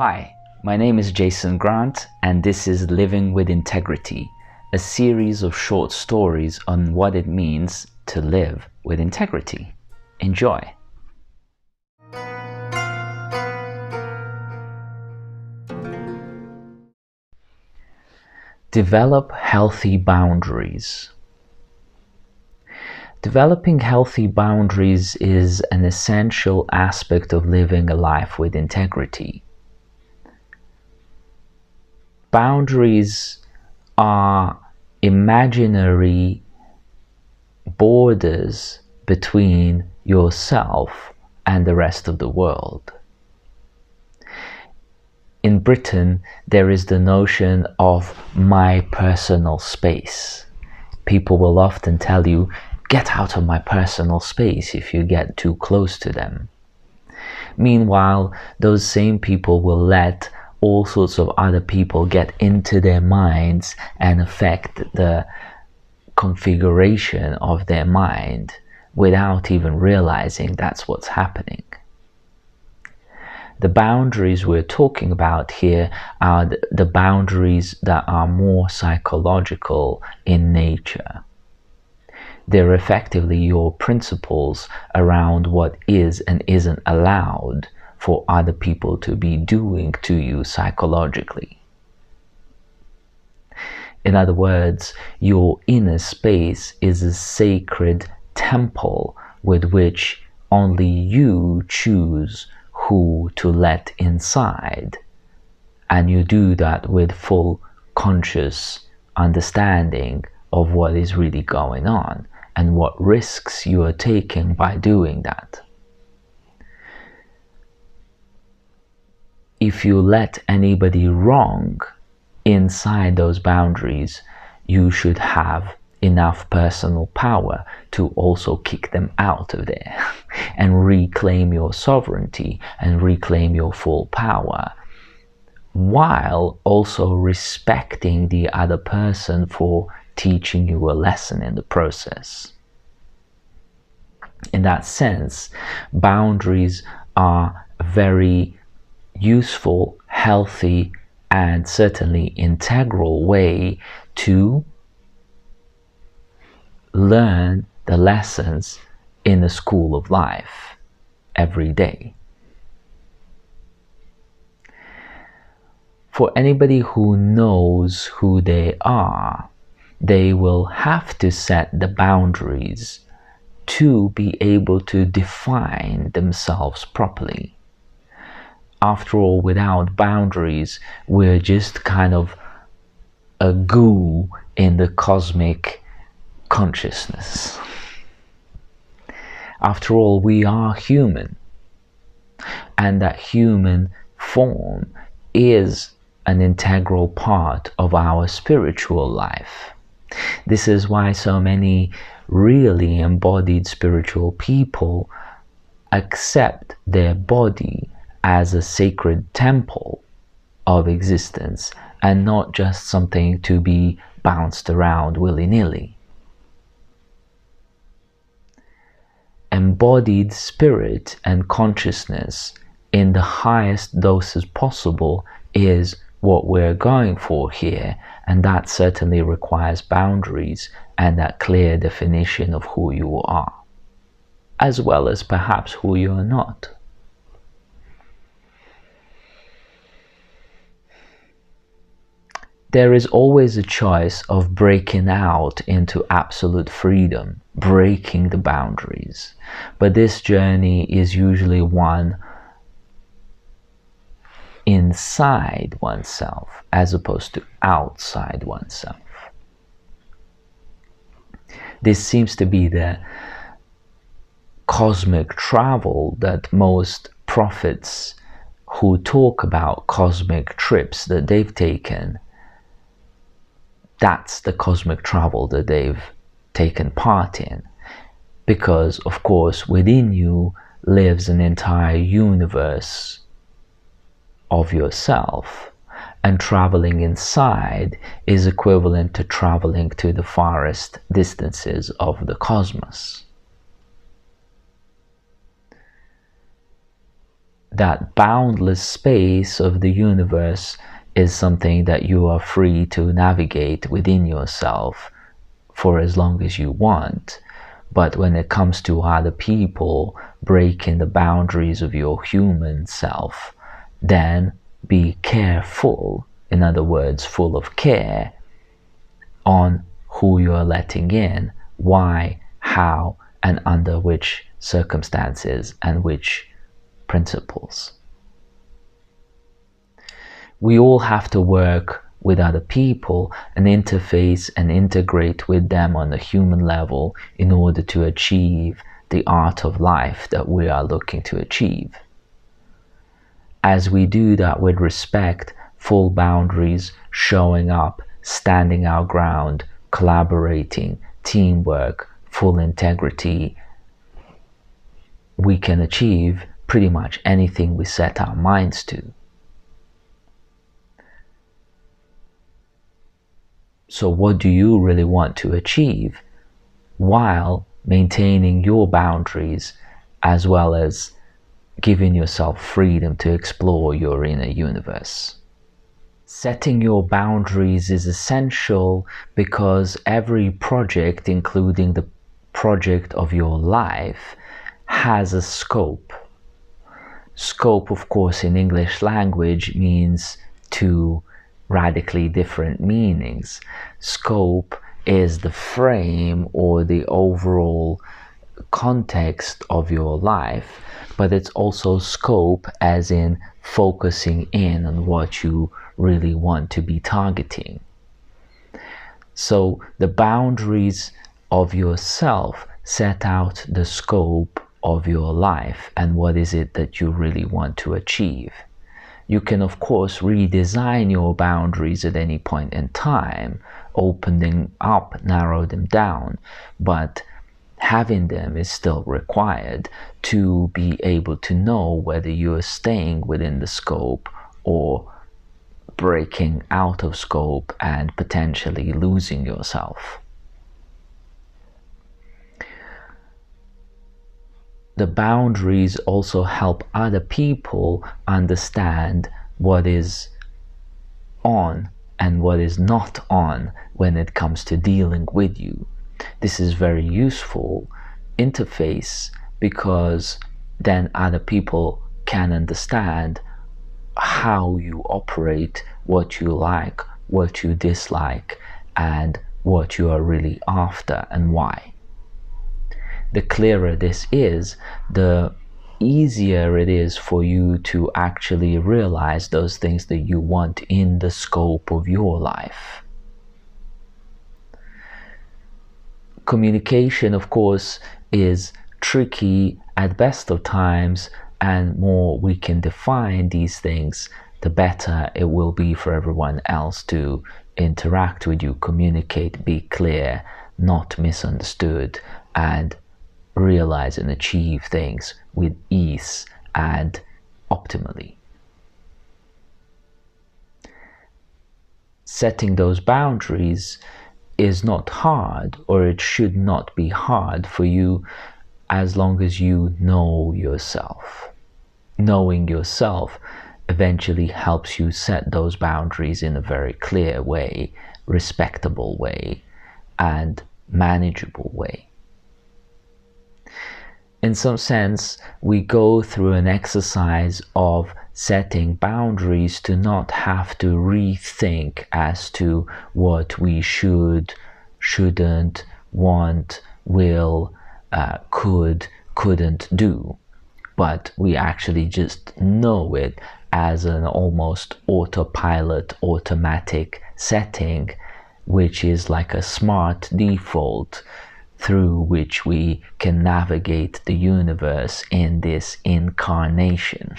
Hi, my name is Jason Grant, and this is Living with Integrity, a series of short stories on what it means to live with integrity. Enjoy! Develop healthy boundaries. Developing healthy boundaries is an essential aspect of living a life with integrity. Boundaries are imaginary borders between yourself and the rest of the world. In Britain, there is the notion of my personal space. People will often tell you, get out of my personal space if you get too close to them. Meanwhile, those same people will let all sorts of other people get into their minds and affect the configuration of their mind without even realizing that's what's happening. The boundaries we're talking about here are the boundaries that are more psychological in nature. They're effectively your principles around what is and isn't allowed for other people to be doing to you psychologically. In other words, your inner space is a sacred temple with which only you choose who to let inside, and you do that with full conscious understanding of what is really going on and what risks you are taking by doing that. If you let anybody wrong inside those boundaries, you should have enough personal power to also kick them out of there and reclaim your sovereignty and reclaim your full power, while also respecting the other person for teaching you a lesson in the process. In that sense, boundaries are a very useful, healthy, and certainly integral way to learn the lessons in the school of life every day. For anybody who knows who they are, they will have to set the boundaries to be able to define themselves properly. After all, without boundaries, we're just kind of a goo in the cosmic consciousness. After all, we are human, and that human form is an integral part of our spiritual life. This is why so many really embodied spiritual people accept their body as a sacred temple of existence and not just something to be bounced around willy-nilly. Embodied spirit and consciousness in the highest doses possible is what we're going for here, and that certainly requires boundaries and that clear definition of who you are, as well as perhaps who you are not. There is always a choice of breaking out into absolute freedom, breaking the boundaries. But this journey is usually one inside oneself as opposed to outside oneself. This seems to be the cosmic travel that most prophets who talk about cosmic trips that they've taken, that's the cosmic travel that they've taken part in. Because, of course, within you lives an entire universe of yourself, and traveling inside is equivalent to traveling to the farthest distances of the cosmos. that boundless space of the universe is something that you are free to navigate within yourself for as long as you want. But when it comes to other people breaking the boundaries of your human self, then be careful, in other words, full of care on who you are letting in, why, how, and under which circumstances and which principles. We all have to work with other people and interface and integrate with them on a human level in order to achieve the art of life that we are looking to achieve. As we do that with respect, full boundaries, showing up, standing our ground, collaborating, teamwork, full integrity, we can achieve pretty much anything we set our minds to. So what do you really want to achieve while maintaining your boundaries as well as giving yourself freedom to explore your inner universe? Setting your boundaries is essential because every project, including the project of your life, has a scope. Scope, of course, in English language means two radically different meanings. Scope is the frame or the overall context of your life, but it's also scope as in focusing in on what you really want to be targeting. So the boundaries of yourself set out the scope of your life and what is it that you really want to achieve. You can, of course, redesign your boundaries at any point in time, open them up, narrow them down, but having them is still required to be able to know whether you are staying within the scope or breaking out of scope and potentially losing yourself. The boundaries also help other people understand what is on and what is not on when it comes to dealing with you. This is very useful interface because then other people can understand how you operate, what you like, what you dislike, and what you are really after and why. The clearer this is, the easier it is for you to actually realize those things that you want in the scope of your life. Communication, of course, is tricky at best of times, and more we can define these things, the better it will be for everyone else to interact with you, communicate, be clear, not misunderstood, and realize and achieve things with ease and optimally. Setting those boundaries is not hard, or it should not be hard for you as long as you know yourself. Knowing yourself eventually helps you set those boundaries in a very clear way, respectable way, and manageable way. In some sense, we go through an exercise of setting boundaries to not have to rethink as to what we should, shouldn't, want, will, could, couldn't do. But we actually just know it as an almost autopilot, automatic setting, which is like a smart default through which we can navigate the universe in this incarnation.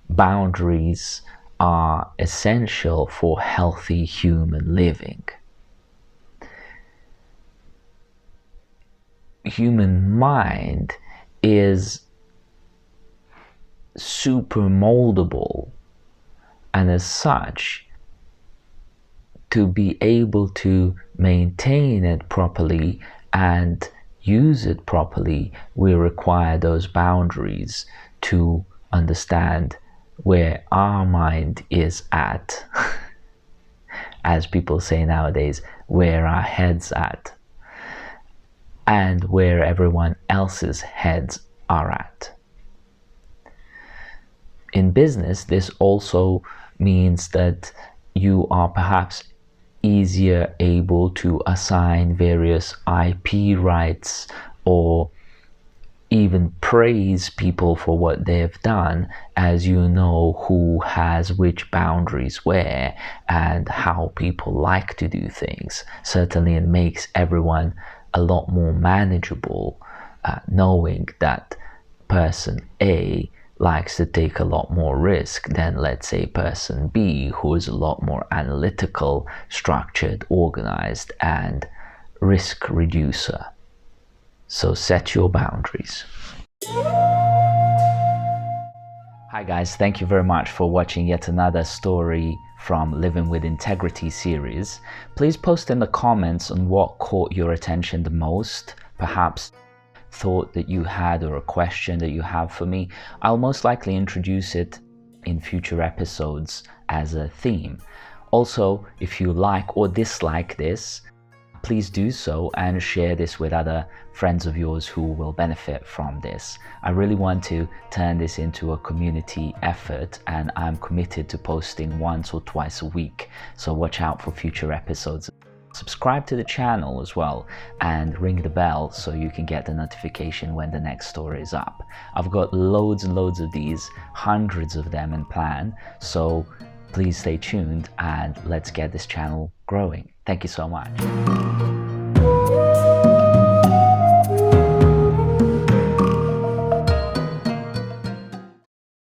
Boundaries are essential for healthy human living. Human mind is super moldable, and as such, to be able to maintain it properly and use it properly, we require those boundaries to understand where our mind is at. As people say nowadays, where our head's at, and where everyone else's heads are at. In business, this also means that you are perhaps easier able to assign various IP rights or even praise people for what they've done, as you know who has which boundaries where and how people like to do things. Certainly it makes everyone a lot more manageable, knowing that person A likes to take a lot more risk than, let's say, person B, who is a lot more analytical, structured, organized, and risk reducer. So set your boundaries. Hi guys, thank you very much for watching yet another story from Living with Integrity series. Please post in the comments on what caught your attention the most, perhaps thought that you had or a question that you have for me. I'll most likely introduce it in future episodes as a theme. Also, if you like or dislike this, please do so and share this with other friends of yours who will benefit from this. I really want to turn this into a community effort, and I'm committed to posting once or twice a week, so watch out for future episodes. Subscribe to the channel as well and ring the bell so you can get the notification when the next story is up. I've got loads and loads of these, hundreds of them in plan, so please stay tuned and let's get this channel growing. Thank you so much.